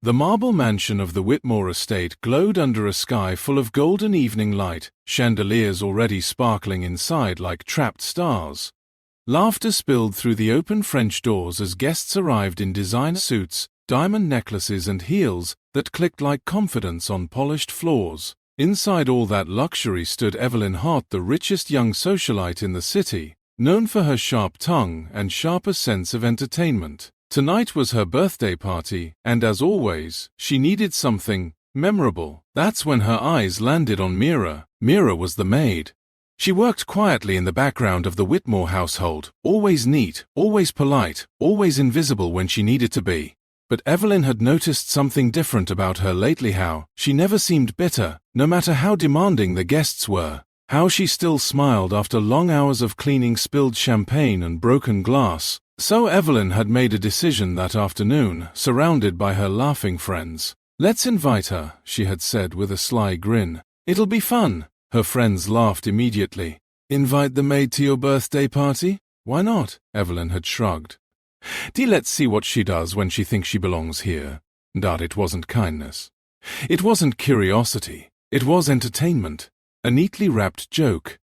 The marble mansion of the Whitmore estate glowed under a sky full of golden evening light, chandeliers already sparkling inside like trapped stars. Laughter spilled through the open French doors as guests arrived in designer suits, diamond necklaces and heels that clicked like confidence on polished floors. Inside all that luxury stood Evelyn Hart, the richest young socialite in the city, known for her sharp tongue and sharper sense of entertainment. Tonight was her birthday party, and as always, she needed something memorable. That's when her eyes landed on Mira. Mira was the maid. She worked quietly in the background of the Whitmore household, always neat, always polite, always invisible when she needed to be. But Evelyn had noticed something different about her lately. How she never seemed bitter, no matter how demanding the guests were. How she still smiled after long hours of cleaning spilled champagne and broken glass. So Evelyn had made a decision that afternoon, surrounded by her laughing friends. "Let's invite her," she had said with a sly grin. "It'll be fun." Her friends laughed immediately. "Invite the maid to your birthday party? Why not?" Evelyn had shrugged. Let's see what she does when she thinks she belongs here." But it wasn't kindness. It wasn't curiosity. It was entertainment. A neatly wrapped joke.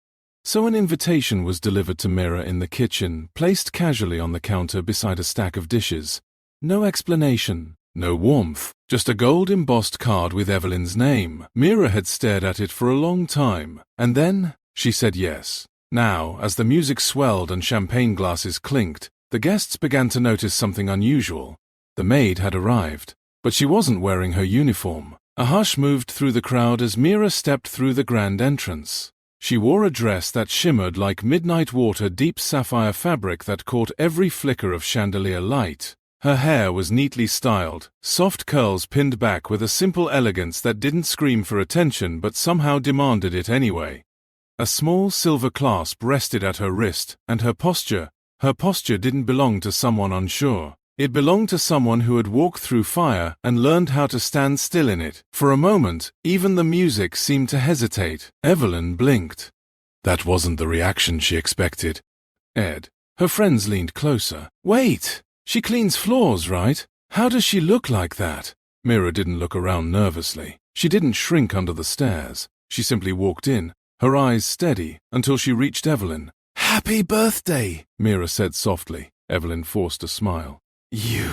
So an invitation was delivered to Mira in the kitchen, placed casually on the counter beside a stack of dishes. No explanation, no warmth, just a gold-embossed card with Evelyn's name. Mira had stared at it for a long time, and then she said yes. Now, as the music swelled and champagne glasses clinked, the guests began to notice something unusual. The maid had arrived, but she wasn't wearing her uniform. A hush moved through the crowd as Mira stepped through the grand entrance. She wore a dress that shimmered like midnight water, deep sapphire fabric that caught every flicker of chandelier light. Her hair was neatly styled, soft curls pinned back with a simple elegance that didn't scream for attention but somehow demanded it anyway. A small silver clasp rested at her wrist, and her posture didn't belong to someone unsure. It belonged to someone who had walked through fire and learned how to stand still in it. For a moment, even the music seemed to hesitate. Evelyn blinked. That wasn't the reaction she expected. Ed. Her friends leaned closer. "Wait! She cleans floors, right? How does she look like that?" Mira didn't look around nervously. She didn't shrink under the stares. She simply walked in, her eyes steady, until she reached Evelyn. "Happy birthday," Mira said softly. Evelyn forced a smile. "You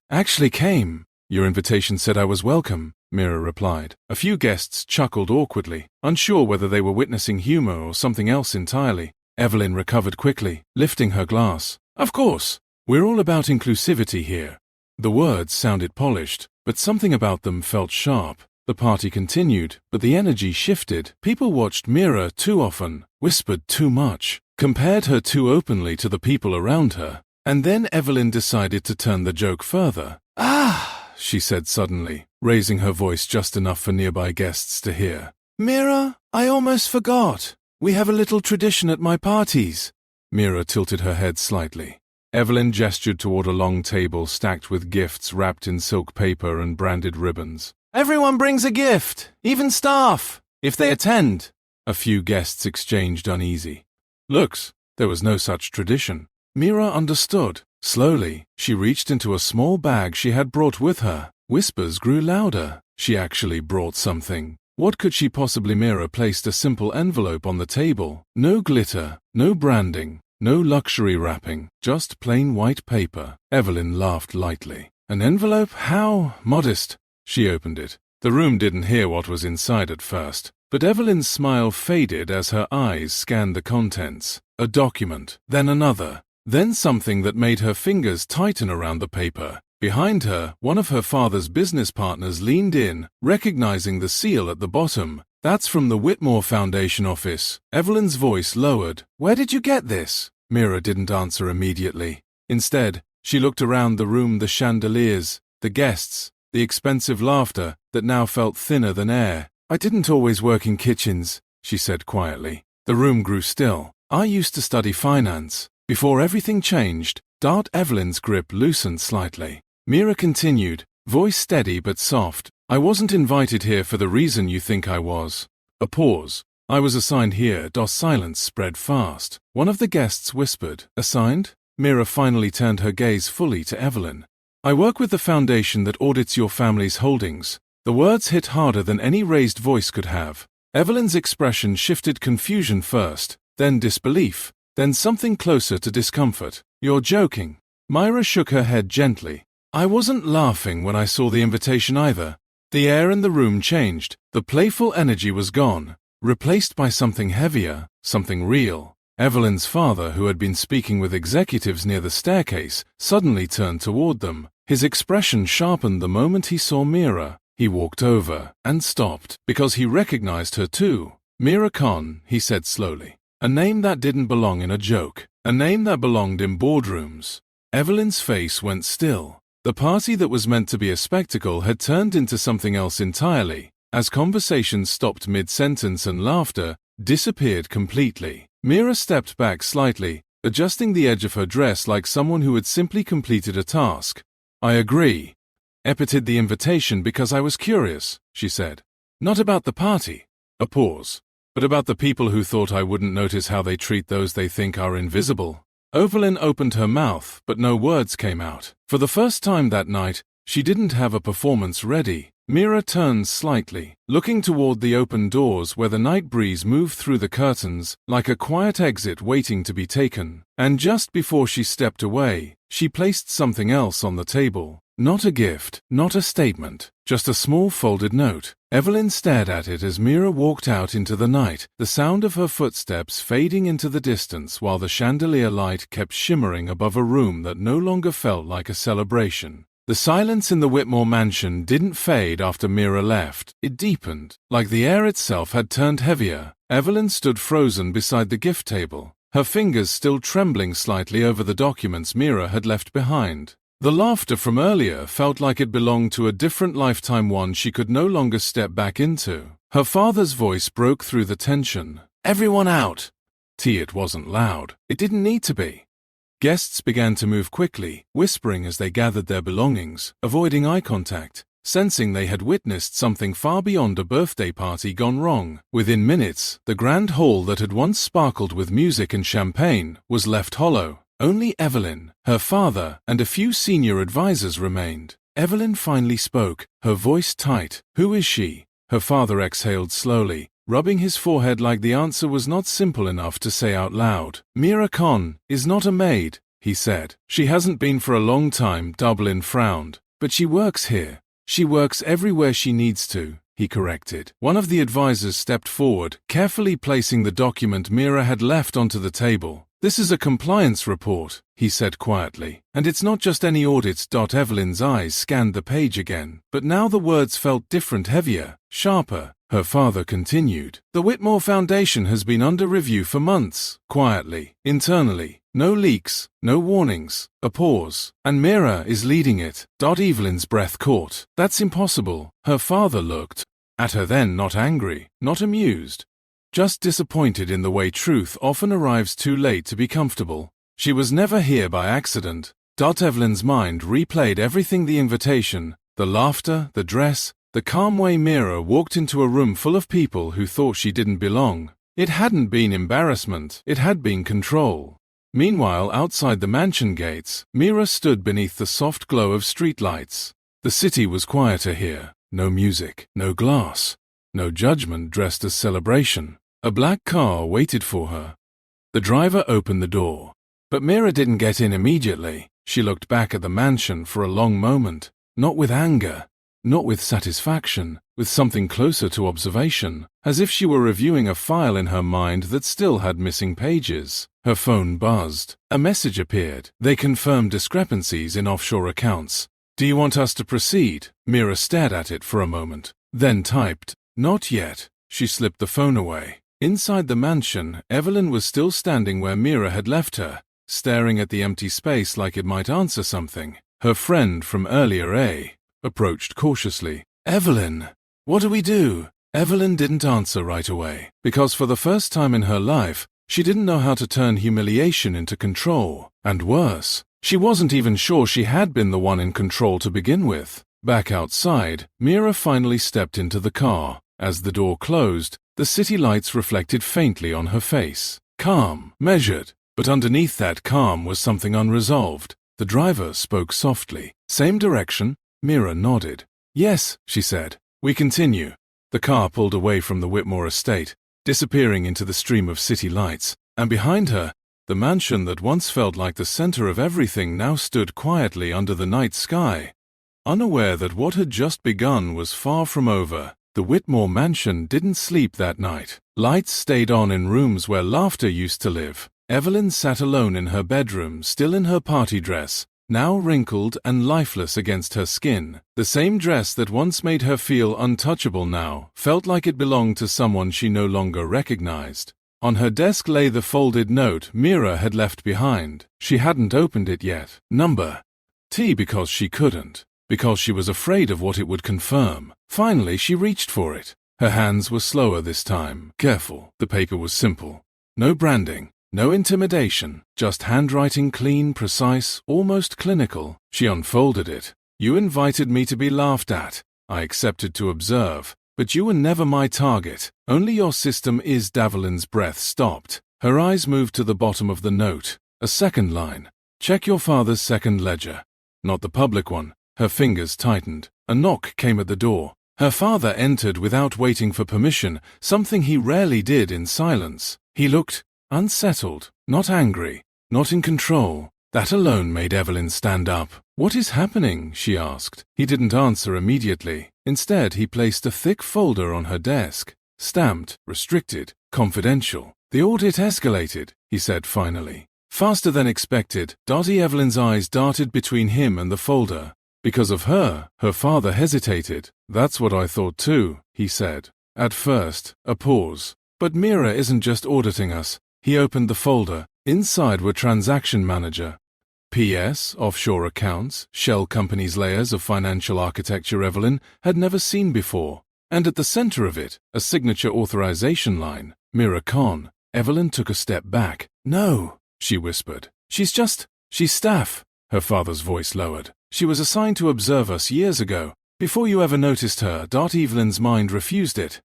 actually came. Your invitation said I was welcome," Mira replied. A few guests chuckled awkwardly, unsure whether they were witnessing humor or something else entirely. Evelyn recovered quickly, lifting her glass. "Of course. We're all about inclusivity here." The words sounded polished, but something about them felt sharp. The party continued, but the energy shifted. People watched Mira too often, whispered too much, compared her too openly to the people around her. And then Evelyn decided to turn the joke further. "Ah," she said suddenly, raising her voice just enough for nearby guests to hear. "Mira, I almost forgot. We have a little tradition at my parties." Mira tilted her head slightly. Evelyn gestured toward a long table stacked with gifts wrapped in silk paper and branded ribbons. "Everyone brings a gift, even staff, if they attend." A few guests exchanged uneasy looks. There was no such tradition. Mira understood. Slowly, she reached into a small bag she had brought with her. Whispers grew louder. She actually brought something. What could she possibly? Mira placed a simple envelope on the table. No glitter, no branding, no luxury wrapping, just plain white paper. Evelyn laughed lightly. An envelope? How modest. She opened it. The room didn't hear what was inside at first, but Evelyn's smile faded as her eyes scanned the contents. A document, then another. Then something that made her fingers tighten around the paper. Behind her, one of her father's business partners leaned in, recognizing the seal at the bottom. "That's from the Whitmore Foundation office." Evelyn's voice lowered. "Where did you get this?" Mira didn't answer immediately. Instead, she looked around the room, the chandeliers, the guests, the expensive laughter that now felt thinner than air. "I didn't always work in kitchens," she said quietly. The room grew still. "I used to study finance. Before everything changed." Evelyn's grip loosened slightly. Mira continued, voice steady but soft. "I wasn't invited here for the reason you think I was." A pause. "I was assigned here." Silence spread fast. One of the guests whispered, "Assigned?" Mira finally turned her gaze fully to Evelyn. I work with the foundation that audits your family's holdings. The words hit harder than any raised voice could have. Evelyn's expression shifted confusion first, then disbelief, then something closer to discomfort. You're joking. Myra shook her head gently. I wasn't laughing when I saw the invitation either. The air in the room changed. The playful energy was gone, replaced by something heavier, something real. Evelyn's father, who had been speaking with executives near the staircase, suddenly turned toward them. His expression sharpened the moment he saw Mira. He walked over and stopped because he recognized her too. Mira Khan, he said slowly. A name that didn't belong in a joke. A name that belonged in boardrooms. Evelyn's face went still. The party that was meant to be a spectacle had turned into something else entirely, as conversations stopped mid-sentence and laughter disappeared completely. Mira stepped back slightly, adjusting the edge of her dress like someone who had simply completed a task. I agree. Epitted the invitation because I was curious, she said. Not about the party. A pause. But about the people who thought I wouldn't notice how they treat those they think are invisible. Evelyn opened her mouth, but no words came out. For the first time that night, she didn't have a performance ready. Mira turned slightly, looking toward the open doors where the night breeze moved through the curtains, like a quiet exit waiting to be taken. And just before she stepped away, she placed something else on the table. Not a gift, not a statement, just a small folded note. Evelyn stared at it as Mira walked out into the night, the sound of her footsteps fading into the distance while the chandelier light kept shimmering above a room that no longer felt like a celebration. The silence in the Whitmore mansion didn't fade after Mira left. It deepened, like the air itself had turned heavier. Evelyn stood frozen beside the gift table, her fingers still trembling slightly over the documents Mira had left behind. The laughter from earlier felt like it belonged to a different lifetime, one she could no longer step back into. Her father's voice broke through the tension. Everyone out! It wasn't loud. It didn't need to be. Guests began to move quickly, whispering as they gathered their belongings, avoiding eye contact, sensing they had witnessed something far beyond a birthday party gone wrong. Within minutes, the grand hall that had once sparkled with music and champagne was left hollow. Only Evelyn, her father, and a few senior advisors remained. Evelyn finally spoke, her voice tight. Who is she? Her father exhaled slowly, rubbing his forehead like the answer was not simple enough to say out loud. Mira Khan is not a maid, he said. She hasn't been for a long time. Dublin frowned. But she works here. She works everywhere she needs to, he corrected. One of the advisors stepped forward, carefully placing the document Mira had left onto the table. This is a compliance report, he said quietly. And it's not just any audit. Evelyn's eyes scanned the page again, but now the words felt different, heavier, sharper. Her father continued. The Whitmore Foundation has been under review for months, quietly, internally. No leaks, no warnings, a pause. And Mira is leading it. Evelyn's breath caught. That's impossible. Her father looked at her then, not angry, not amused. Just disappointed in the way truth often arrives too late to be comfortable. She was never here by accident. Evelyn's mind replayed everything: the invitation, the laughter, the dress, the calm way Mira walked into a room full of people who thought she didn't belong. It hadn't been embarrassment, it had been control. Meanwhile, outside the mansion gates, Mira stood beneath the soft glow of streetlights. The city was quieter here. No music, no glass, no judgment dressed as celebration. A black car waited for her. The driver opened the door. But Mira didn't get in immediately. She looked back at the mansion for a long moment, not with anger, not with satisfaction, with something closer to observation, as if she were reviewing a file in her mind that still had missing pages. Her phone buzzed. A message appeared. They confirmed discrepancies in offshore accounts. Do you want us to proceed? Mira stared at it for a moment, then typed, Not yet. She slipped the phone away. Inside the mansion, Evelyn was still standing where Mira had left her, staring at the empty space like it might answer something. Her friend from earlier, approached cautiously. Evelyn, what do we do? Evelyn didn't answer right away, because for the first time in her life, she didn't know how to turn humiliation into control. And worse, she wasn't even sure she had been the one in control to begin with. Back outside, Mira finally stepped into the car. As the door closed, the city lights reflected faintly on her face. Calm, measured, but underneath that calm was something unresolved. The driver spoke softly. Same direction? Mira nodded. Yes, she said. We continue. The car pulled away from the Whitmore estate, disappearing into the stream of city lights, and behind her, the mansion that once felt like the center of everything now stood quietly under the night sky. Unaware that what had just begun was far from over, the Whitmore mansion didn't sleep that night. Lights stayed on in rooms where laughter used to live. Evelyn sat alone in her bedroom, still in her party dress, now wrinkled and lifeless against her skin. The same dress that once made her feel untouchable now felt like it belonged to someone she no longer recognized. On her desk lay the folded note Mira had left behind. She hadn't opened it yet. Number T because she couldn't, because she was afraid of what it would confirm. Finally, she reached for it. Her hands were slower this time. Careful. The paper was simple. No branding. No intimidation, just handwriting clean, precise, almost clinical. She unfolded it. You invited me to be laughed at. I accepted to observe. But you were never my target. Only your system is. Davelin's breath stopped. Her eyes moved to the bottom of the note. A second line. Check your father's second ledger. Not the public one. Her fingers tightened. A knock came at the door. Her father entered without waiting for permission, something he rarely did in silence. He looked unsettled, not angry, not in control. That alone made Evelyn stand up. What is happening? She asked. He didn't answer immediately. Instead, he placed a thick folder on her desk. Stamped, restricted, confidential. The audit escalated, he said finally. Faster than expected, Evelyn's eyes darted between him and the folder. Because of her, her father hesitated. That's what I thought too, he said. At first, a pause. But Mira isn't just auditing us. He opened the folder. Inside were transaction manager, PS, offshore accounts, shell companies, layers of financial architecture Evelyn had never seen before. And at the center of it, a signature authorization line, Mira Khan. Evelyn took a step back. No, she whispered. She's staff. Her father's voice lowered. She was assigned to observe us years ago. Before you ever noticed her, Evelyn's mind refused it.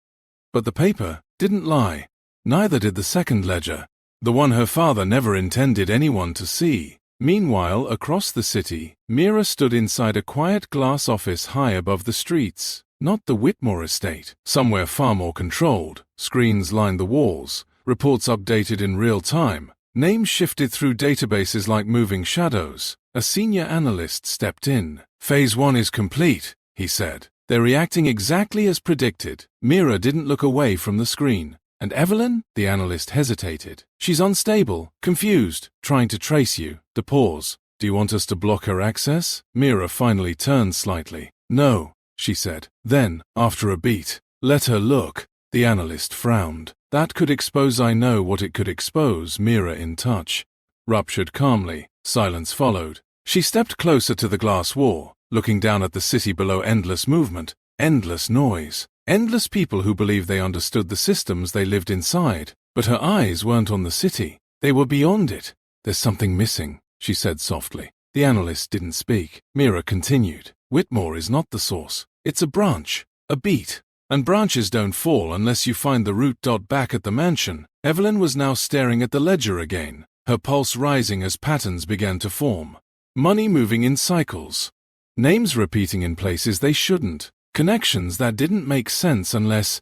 But the paper didn't lie. Neither did the second ledger, the one her father never intended anyone to see. Meanwhile, across the city, Mira stood inside a quiet glass office high above the streets. Not the Whitmore estate, somewhere far more controlled. Screens lined the walls, reports updated in real time, names shifted through databases like moving shadows. A senior analyst stepped in. Phase 1 is complete, he said. They're reacting exactly as predicted. Mira didn't look away from the screen. And Evelyn? The analyst hesitated. She's unstable, confused, trying to trace you. The pause. Do you want us to block her access? Mira finally turned slightly. No, she said. Then, after a beat, let her look. The analyst frowned. That could expose. I know what it could expose. Mira in touch. Ruptured calmly. Silence followed. She stepped closer to the glass wall, looking down at the city below. Endless movement, endless noise. Endless people who believed they understood the systems they lived inside. But her eyes weren't on the city. They were beyond it. There's something missing, she said softly. The analyst didn't speak. Mira continued. Whitmore is not the source. It's a branch, a beat. And branches don't fall unless you find the root. Back at the mansion, Evelyn was now staring at the ledger again, her pulse rising as patterns began to form. Money moving in cycles. Names repeating in places they shouldn't. Connections that didn't make sense unless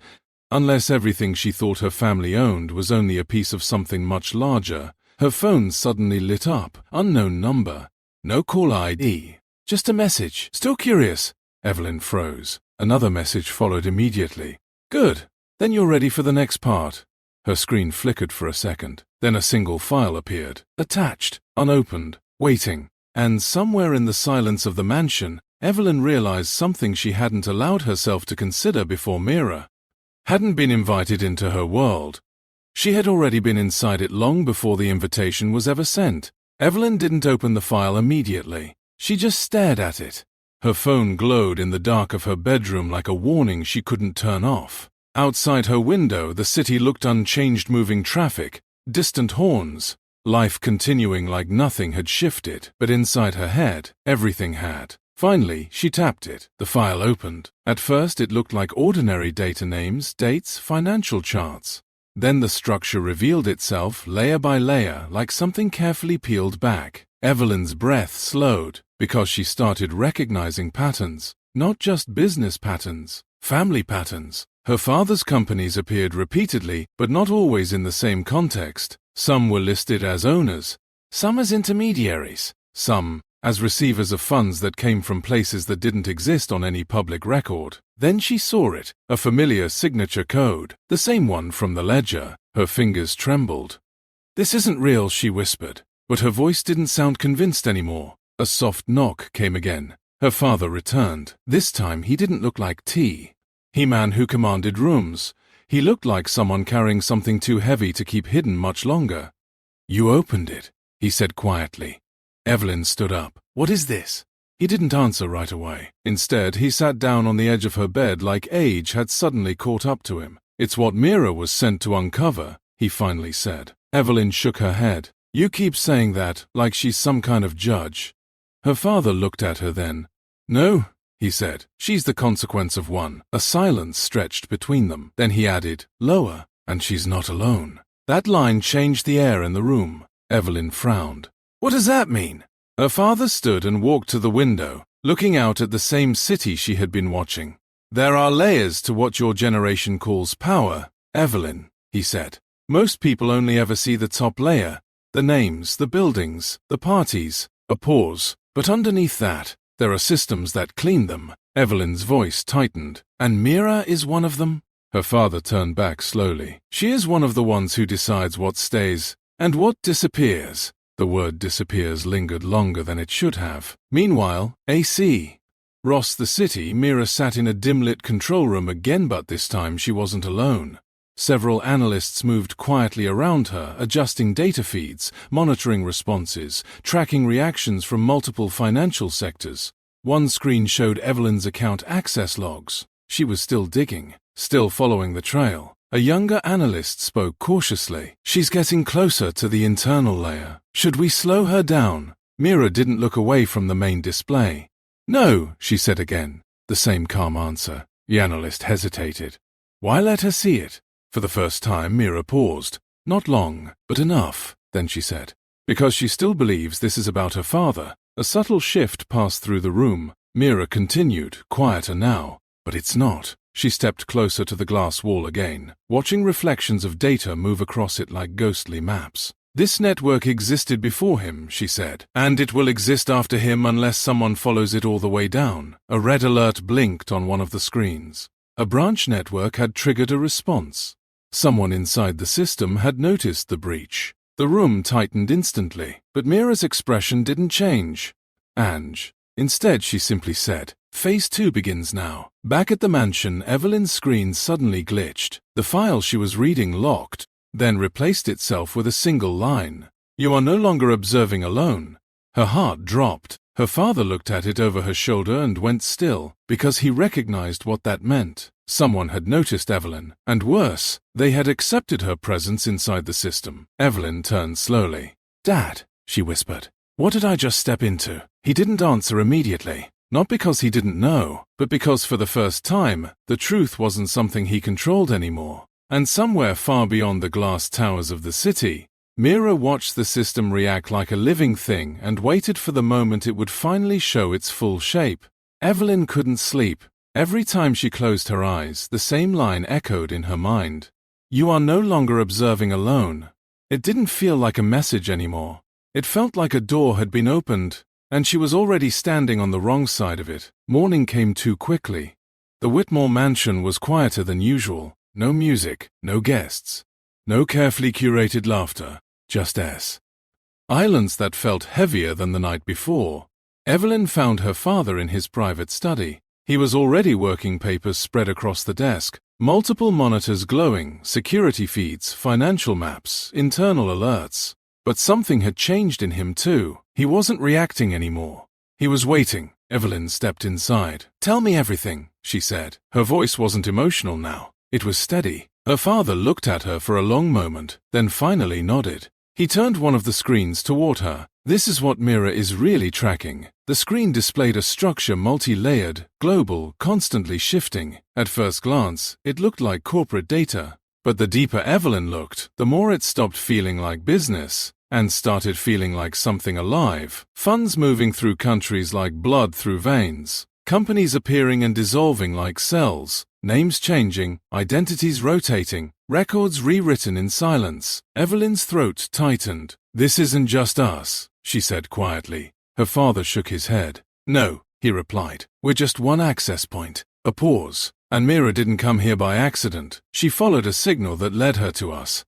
everything she thought her family owned was only a piece of something much larger. Her phone suddenly lit up. Unknown number. No call ID. Just a message. Still curious. Evelyn froze. Another message followed immediately. Good. Then you're ready for the next part. Her screen flickered for a second. Then a single file appeared. Attached. Unopened. Waiting. And somewhere in the silence of the mansion, Evelyn realized something she hadn't allowed herself to consider before. Mira hadn't been invited into her world. She had already been inside it long before the invitation was ever sent. Evelyn didn't open the file immediately. She just stared at it. Her phone glowed in the dark of her bedroom like a warning she couldn't turn off. Outside her window, the city looked unchanged. Moving traffic, distant horns, life continuing like nothing had shifted. But inside her head, everything had. Finally, she tapped it. The file opened. At first, it looked like ordinary data: names, dates, financial charts. Then the structure revealed itself layer by layer, like something carefully peeled back. Evelyn's breath slowed because she started recognizing patterns, not just business patterns, family patterns. Her father's companies appeared repeatedly, but not always in the same context. Some were listed as owners, some as intermediaries, some as receivers of funds that came from places that didn't exist on any public record. Then she saw it, a familiar signature code, the same one from the ledger. Her fingers trembled. "This isn't real," she whispered, but her voice didn't sound convinced anymore. A soft knock came again. Her father returned. This time he didn't look like He man who commanded rooms. He looked like someone carrying something too heavy to keep hidden much longer. "You opened it," he said quietly. Evelyn stood up. "What is this?" He didn't answer right away. Instead, he sat down on the edge of her bed like age had suddenly caught up to him. "It's what Mira was sent to uncover," he finally said. Evelyn shook her head. "You keep saying that, like she's some kind of judge." Her father looked at her then. "No," he said, "she's the consequence of one." A silence stretched between them. Then he added, lower, "And she's not alone." That line changed the air in the room. Evelyn frowned. "What does that mean?" Her father stood and walked to the window, looking out at the same city she had been watching. "There are layers to what your generation calls power, Evelyn," he said. "Most people only ever see the top layer, the names, the buildings, the parties." A pause. "But underneath that, there are systems that clean them." Evelyn's voice tightened. "And Mira is one of them?" Her father turned back slowly. "She is one of the ones who decides what stays and what disappears." The word disappears lingered longer than it should have. Meanwhile, AC. Ross the city, Mira sat in a dim-lit control room again, but this time she wasn't alone. Several analysts moved quietly around her, adjusting data feeds, monitoring responses, tracking reactions from multiple financial sectors. One screen showed Evelyn's account access logs. She was still digging, still following the trail. A younger analyst spoke cautiously. "She's getting closer to the internal layer. Should we slow her down?" Mira didn't look away from the main display. "No," she said again. The same calm answer. The analyst hesitated. "Why let her see it?" For the first time, Mira paused. Not long, but enough. Then she said, "Because she still believes this is about her father." A subtle shift passed through the room. Mira continued, quieter now. "But it's not." She stepped closer to the glass wall again, watching reflections of data move across it like ghostly maps. "This network existed before him," she said, "and it will exist after him unless someone follows it all the way down." A red alert blinked on one of the screens. A branch network had triggered a response. Someone inside the system had noticed the breach. The room tightened instantly, but Mira's expression didn't change. "Ange." Instead, she simply said, "Phase 2 begins now." Back at the mansion, Evelyn's screen suddenly glitched. The file she was reading locked, then replaced itself with a single line. "You are no longer observing alone." Her heart dropped. Her father looked at it over her shoulder and went still, because he recognized what that meant. Someone had noticed Evelyn, and worse, they had accepted her presence inside the system. Evelyn turned slowly. "Dad," she whispered, "what did I just step into?" He didn't answer immediately. Not because he didn't know, but because for the first time, the truth wasn't something he controlled anymore. And somewhere far beyond the glass towers of the city, Mira watched the system react like a living thing and waited for the moment it would finally show its full shape. Evelyn couldn't sleep. Every time she closed her eyes, the same line echoed in her mind. "You are no longer observing alone." It didn't feel like a message anymore. It felt like a door had been opened, and she was already standing on the wrong side of it. Morning came too quickly. The Whitmore mansion was quieter than usual. No music, no guests, no carefully curated laughter, just silence that felt heavier than the night before. Evelyn found her father in his private study. He was already working, papers spread across the desk, multiple monitors glowing, security feeds, financial maps, internal alerts. But something had changed in him too. He wasn't reacting anymore. He was waiting. Evelyn stepped inside. "Tell me everything," she said. Her voice wasn't emotional now. It was steady. Her father looked at her for a long moment, then finally nodded. He turned one of the screens toward her. "This is what Mira is really tracking." The screen displayed a structure multi-layered, global, constantly shifting. At first glance, it looked like corporate data. But the deeper Evelyn looked, the more it stopped feeling like business. and started feeling like something alive. Funds moving through countries like blood through veins. Companies appearing and dissolving like cells. Names changing, identities rotating, records rewritten in silence. Evelyn's throat tightened. "This isn't just us," she said quietly. Her father shook his head. "No," he replied. "We're just one access point." A pause. "And Mira didn't come here by accident. She followed a signal that led her to us."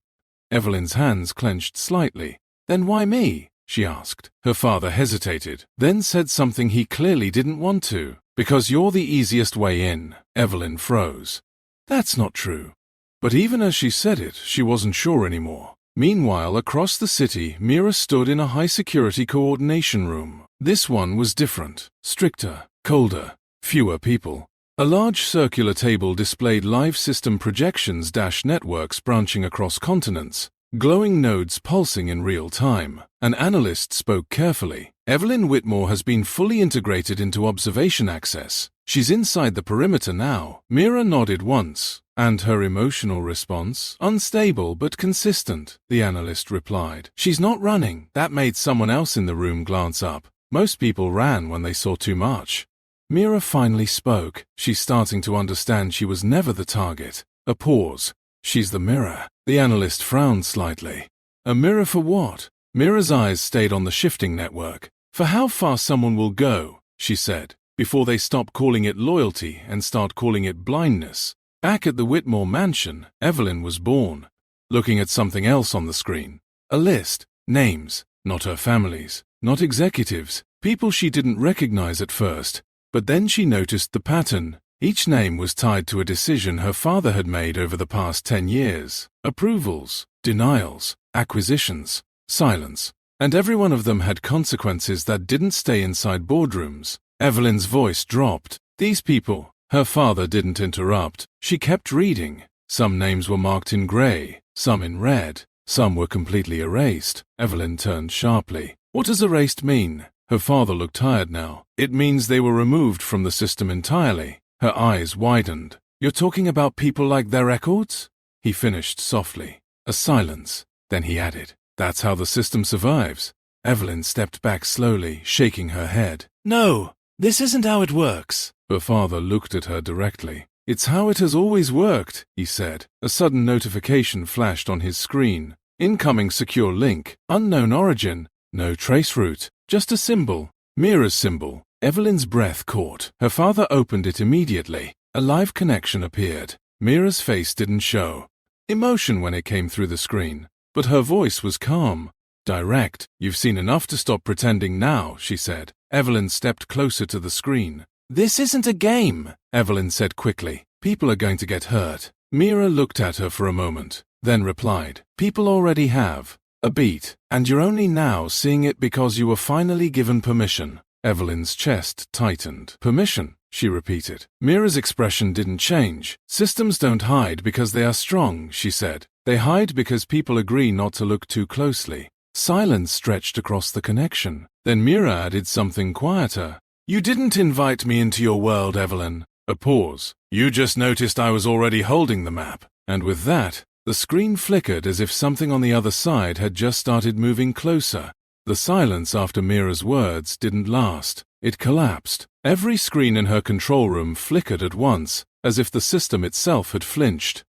Evelyn's hands clenched slightly. "Then why me?" she asked. Her father hesitated, then said something he clearly didn't want to. "Because you're the easiest way in." Evelyn froze. "That's not true." But even as she said it, she wasn't sure anymore. Meanwhile, across the city, Mira stood in a high-security coordination room. This one was different, stricter, colder, fewer people. A large circular table displayed live system projections - networks branching across continents, glowing nodes pulsing in real time. An analyst spoke carefully. "Evelyn Whitmore has been fully integrated into observation access. She's inside the perimeter now." Mira nodded once. "And her emotional response?" "Unstable but consistent," the analyst replied. "She's not running." That made someone else in the room glance up. Most people ran when they saw too much. Mira finally spoke. She's starting to understand she was never the target. A pause. "She's the mirror." The analyst frowned slightly. "A mirror for what?" Mira's eyes stayed on the shifting network. "For how far someone will go," she said, "before they stop calling it loyalty and start calling it blindness." Back at the Whitmore mansion, Evelyn was born, looking at something else on the screen. A list. Names. Not her family's. Not executives. People she didn't recognize at first. But then she noticed the pattern. Each name was tied to a decision her father had made over the past 10 years. Approvals, denials, acquisitions, silence. And every one of them had consequences that didn't stay inside boardrooms. Evelyn's voice dropped. "These people." Her father didn't interrupt. She kept reading. Some names were marked in gray, some in red, some were completely erased. Evelyn turned sharply. "What does erased mean?" Her father looked tired now. "It means they were removed from the system entirely." Her eyes widened. "You're talking about people like their records?" He finished softly. A silence. Then he added, "That's how the system survives." Evelyn stepped back slowly, shaking her head. "No, this isn't how it works." Her father looked at her directly. "It's how it has always worked," he said. A sudden notification flashed on his screen. "Incoming secure link. Unknown origin. No trace route. Just a symbol." Mira's symbol. Evelyn's breath caught. Her father opened it immediately. A live connection appeared. Mira's face didn't show emotion when it came through the screen, but her voice was calm, direct. "You've seen enough to stop pretending now," she said. Evelyn stepped closer to the screen. "This isn't a game," Evelyn said quickly. "People are going to get hurt." Mira looked at her for a moment, then replied, "People already have. A beat, and you're only now seeing it because you were finally given permission." Evelyn's chest tightened. "Permission," she repeated. Mira's expression didn't change. "Systems don't hide because they are strong," she said. "They hide because people agree not to look too closely." Silence stretched across the connection. Then Mira added something quieter. "You didn't invite me into your world, Evelyn." A pause. "You just noticed I was already holding the map." And with that, the screen flickered as if something on the other side had just started moving closer. The silence after Mira's words didn't last. It collapsed. Every screen in her control room flickered at once, as if the system itself had flinched.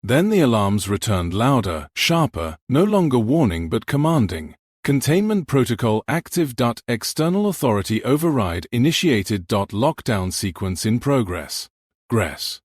Then the alarms returned louder, sharper, no longer warning but commanding. "Containment protocol active. External authority override initiated. Lockdown sequence in progress." Gress.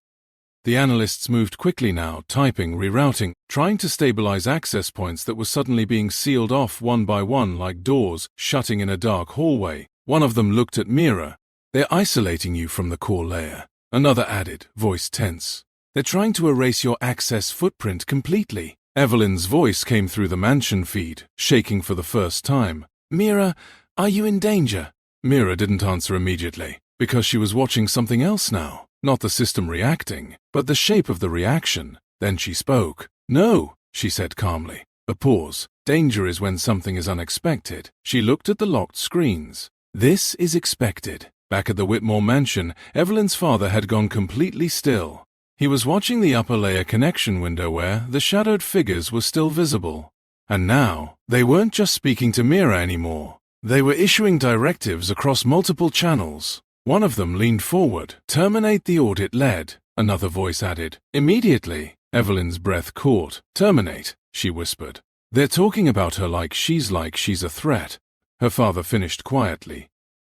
The analysts moved quickly now, typing, rerouting, trying to stabilize access points that were suddenly being sealed off one by one like doors shutting in a dark hallway. One of them looked at Mira. "They're isolating you from the core layer." Another added, voice tense. "They're trying to erase your access footprint completely." Evelyn's voice came through the mansion feed, shaking for the first time. "Mira, are you in danger?" Mira didn't answer immediately, because she was watching something else now. Not the system reacting, but the shape of the reaction. Then she spoke. "No," she said calmly. A pause. Danger is when something is unexpected. She looked at the locked screens. "This is expected." Back at the Whitmore mansion, Evelyn's father had gone completely still. He was watching the upper layer connection window where the shadowed figures were still visible. And now, they weren't just speaking to Mira anymore. They were issuing directives across multiple channels. One of them leaned forward. "Terminate the audit lead," another voice added. "Immediately." Evelyn's breath caught. "Terminate," she whispered. "They're talking about her like she's a threat." Her father finished quietly.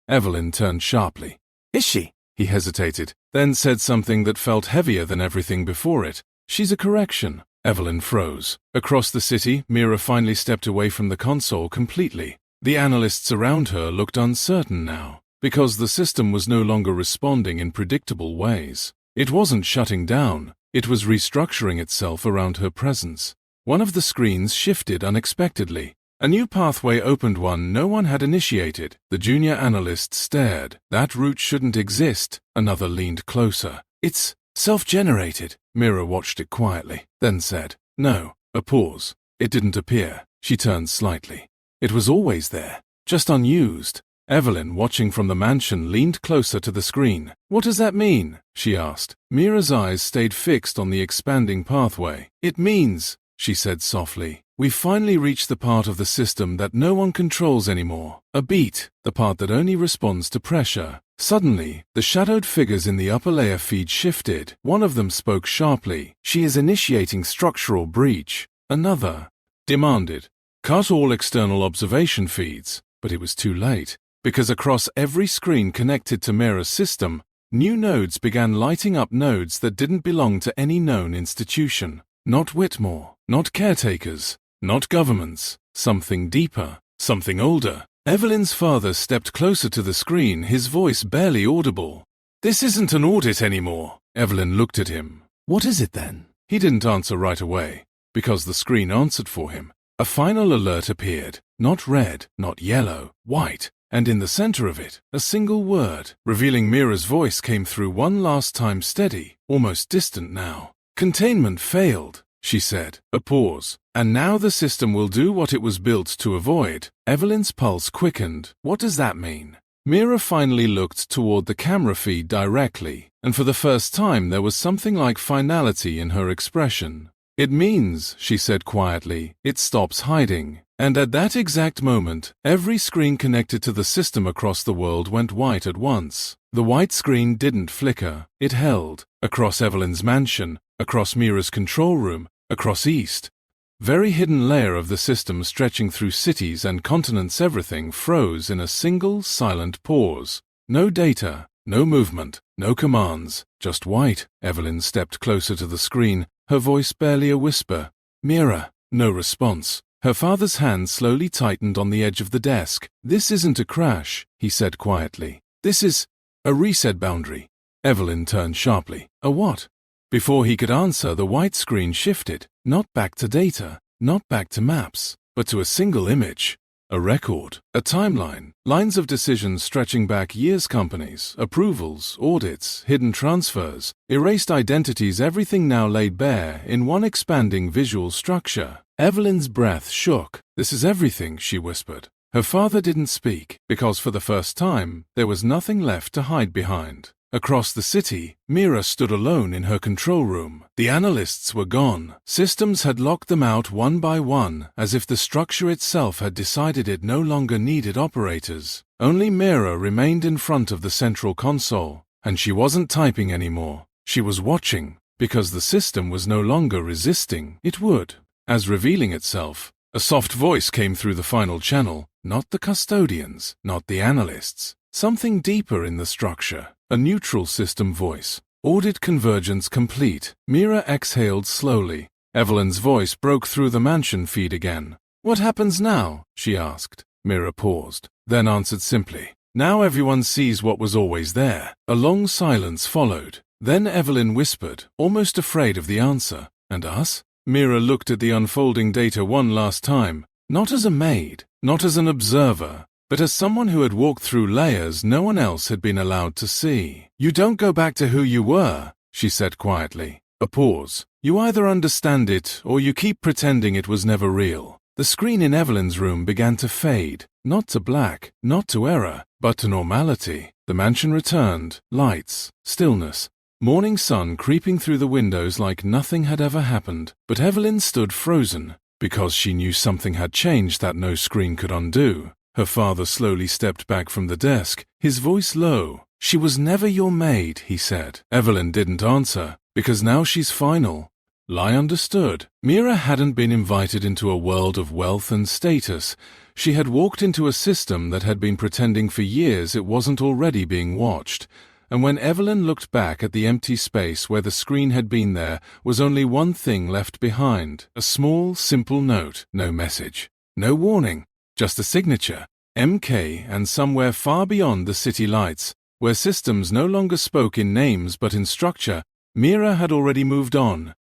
Evelyn turned sharply. "Is she?" He hesitated, then said something that felt heavier than everything before it. "She's a correction." Evelyn froze. Across the city, Mira finally stepped away from the console completely. The analysts around her looked uncertain now, because the system was no longer responding in predictable ways. It wasn't shutting down, it was restructuring itself around her presence. One of the screens shifted unexpectedly. A new pathway opened, one no one had initiated. The junior analyst stared. "That route shouldn't exist." Another leaned closer. "It's self-generated." Mira watched it quietly, then said, "No." A pause. It didn't appear. She turned slightly. It was always there, just unused. Evelyn, watching from the mansion, leaned closer to the screen. "What does that mean?" she asked. Mira's eyes stayed fixed on the expanding pathway. "It means," she said softly, "we've finally reached the part of the system that no one controls anymore. A beat, the part that only responds to pressure." Suddenly, the shadowed figures in the upper layer feed shifted. One of them spoke sharply. "She is initiating structural breach." Another demanded, "Cut all external observation feeds." But it was too late, because across every screen connected to Mira's system, new nodes began lighting up, nodes that didn't belong to any known institution. Not Whitmore, not caretakers, not governments. Something deeper, something older. Evelyn's father stepped closer to the screen, his voice barely audible. "This isn't an audit anymore." Evelyn looked at him. "What is it then?" He didn't answer right away, because the screen answered for him. A final alert appeared. Not red, not yellow, white. And in the center of it, a single word. Revealing Mira's voice came through one last time, steady, almost distant now. "Containment failed," she said. A pause. "And now the system will do what it was built to avoid." Evelyn's pulse quickened. "What does that mean?" Mira finally looked toward the camera feed directly, and for the first time there was something like finality in her expression. "It means," she said quietly, "it stops hiding." And at that exact moment, every screen connected to the system across the world went white at once. The white screen didn't flicker. It held. Across Evelyn's mansion, across Mira's control room, across East. Very hidden layer of the system stretching through cities and continents, everything froze in a single silent pause. No data, no movement, no commands, just white. Evelyn stepped closer to the screen, her voice barely a whisper. "Mira." No response. Her father's hand slowly tightened on the edge of the desk. "This isn't a crash," he said quietly. "This is a reset boundary." Evelyn turned sharply. "A what?" Before he could answer, the white screen shifted, not back to data, not back to maps, but to a single image. A record, a timeline, lines of decisions stretching back years, companies, approvals, audits, hidden transfers, erased identities, everything now laid bare in one expanding visual structure. Evelyn's breath shook. "This is everything," she whispered. Her father didn't speak, because for the first time, there was nothing left to hide behind. Across the city, Mira stood alone in her control room. The analysts were gone. Systems had locked them out one by one, as if the structure itself had decided it no longer needed operators. Only Mira remained in front of the central console, and she wasn't typing anymore. She was watching, because the system was no longer resisting. It would. As revealing itself, a soft voice came through the final channel, not the custodians, not the analysts. Something deeper in the structure. A neutral system voice. "Audit convergence complete." Mira exhaled slowly. Evelyn's voice broke through the mansion feed again. "What happens now?" she asked. Mira paused, then answered simply. "Now everyone sees what was always there." A long silence followed. Then Evelyn whispered, almost afraid of the answer. "And us?" Mira looked at the unfolding data one last time, not as a maid, not as an observer, but as someone who had walked through layers no one else had been allowed to see. "You don't go back to who you were," she said quietly. A pause. "You either understand it or you keep pretending it was never real." The screen in Evelyn's room began to fade, not to black, not to error, but to normality. The mansion returned, lights, stillness, morning sun creeping through the windows like nothing had ever happened. But Evelyn stood frozen. because she knew something had changed that no screen could undo. Her father slowly stepped back from the desk, his voice low. "She was never your maid," he said. Evelyn didn't answer, because now she's final. Lai understood. Mira hadn't been invited into a world of wealth and status. She had walked into a system that had been pretending for years it wasn't already being watched. And when Evelyn looked back at the empty space where the screen had been, there was only one thing left behind. A small, simple note. No message. No warning. Just a signature. MK, and somewhere far beyond the city lights, where systems no longer spoke in names but in structure, Mira had already moved on.